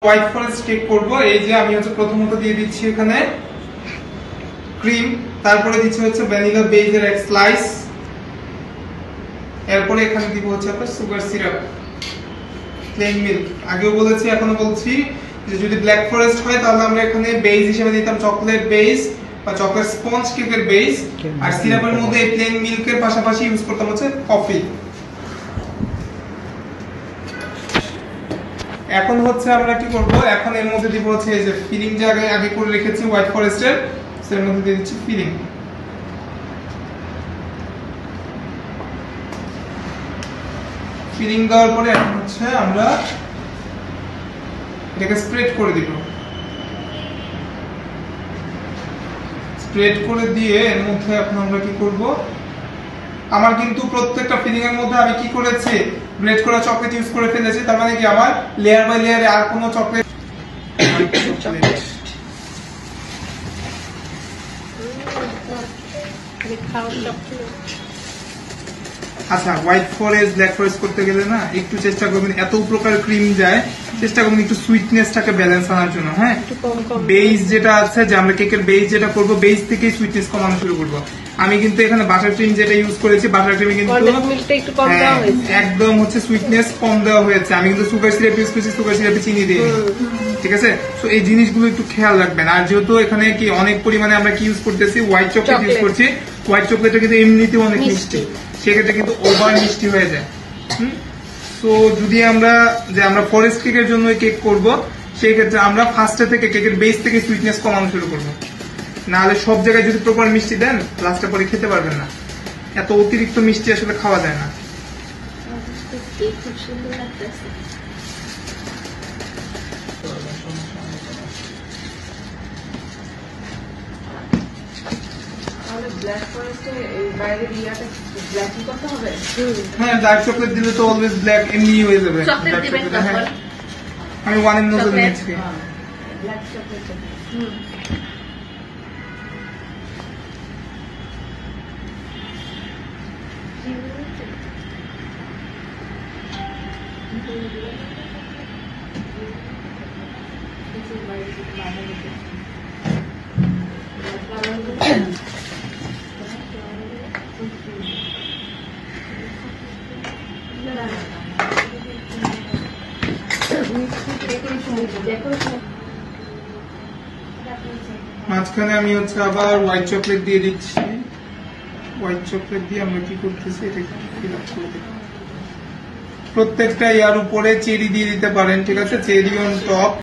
White forest cake করব। এই যে আমি হচ্ছে প্রথমত দিয়ে দিচ্ছি এখানে ক্রিম, তারপরে দিচ্ছি হচ্ছে ভ্যানিলা বেজের এক স্লাইস, এরপরে এখানে দিব হচ্ছে আপনার সুগার সিরাপ, প্লেন মিল্ক। আগেও বলেছি এখনো বলছি যে যদি ব্ল্যাক ফরেস্ট হয় তাহলে আমরা এখানে বেজ হিসেবে দিতাম চকলেট বেজ বা চকলেট স্পঞ্জ কেকের বেজ, আর সিরাপের মধ্যে প্লেন মিল্কের পাশাপাশি ইউজ করতাম হচ্ছে কফি। এখন হচ্ছে আমরা কি করব, এখন এর মধ্যে দিব হচ্ছে এই যে ফিলিং, যে আগে করে রেখেছি হোয়াইট ফরেস্টের, এর মধ্যে দিয়ে দিচ্ছি ফিলিং। ফিলিং দেওয়ার পরে এখন হচ্ছে আমরা এটাকে স্প্রেড করে দিব। স্প্রেড করে দিয়ে এর মধ্যে এখন আমরা কি করব, আমার কিন্তু প্রত্যেকটা ফিলিং এর মধ্যে আমি কি করেছি, গ্রেট করা চকলেট ইউজ করে ফেলেছি। তার মানে কি আমার লেয়ার বাই লেয়ারে আর কোনো চকলেট আচ্ছা, হোয়াইট ফরেস্ট ব্ল্যাক ফরেস্ট করতে গেলে না একটু চেষ্টা করবেন, এত প্রকার ক্রিম যায়, চেষ্টা করবেন একটু সুইটনেসটাকে ব্যালেন্স আনার জন্য। হ্যাঁ, বেস যেটা আছে, যে আমরা কেকের বেস যেটা করব, বেস থেকে সুইটনেস কমানো শুরু করব। আমি কিন্তু এখানে বাটার ক্রিম যেটা ইউজ করেছি, বাটার ক্রিমে কিন্তু একদম হচ্ছে সুইটনেস কম দেওয়া হয়েছে। আমি কিন্তু সুগার সিরাপ ইউজ করেছি, সুগার সিরাপে চিনি দিই, ঠিক আছে। তো এই জিনিসগুলো একটু খেয়াল রাখবেন। আর যেহেতু এখানে কি অনেক পরিমাণে আমরা কি ইউজ করতেছি, হোয়াইট চকলেট ইউজ করছি, হোয়াইট চকলেটটা কিন্তু এমনিতেও অনেক মিষ্টি, সেক্ষেত্রে কিন্তু ওভার মিষ্টি হয়ে যায়। তো যদি আমরা ফরেস্ট কেকের জন্য কেক করব, সেই ক্ষেত্রে আমরা ফার্স্টে থেকে কেকের বেস থেকে সুইটনেস কমানো শুরু করব। নাহলে সব জায়গায় যদি প্রপার মিষ্টি দেন, লাস্টে পরে খেতে পারবেন না। এত অতিরিক্ত মিষ্টি আসলে খাওয়া যায় না। হ্যাঁ, ডার্ক চকলেট দিলে তো অলওয়েজ ব্ল্যাক এমনি হয়ে যাবে। আমি 1 ml নিয়েছি। মাঝখানে আমি হচ্ছে আবার হোয়াইট চকলেট দিয়ে দিচ্ছি। হোয়াইট চকলেট দিয়ে আমরা কি করতেছি, এটা ফিল আপ করে দিই। প্রত্যেকটা ইয়ার উপরে চেরি দিয়ে দিতে পারেন, ঠিক আছে, চেরি অন টপ।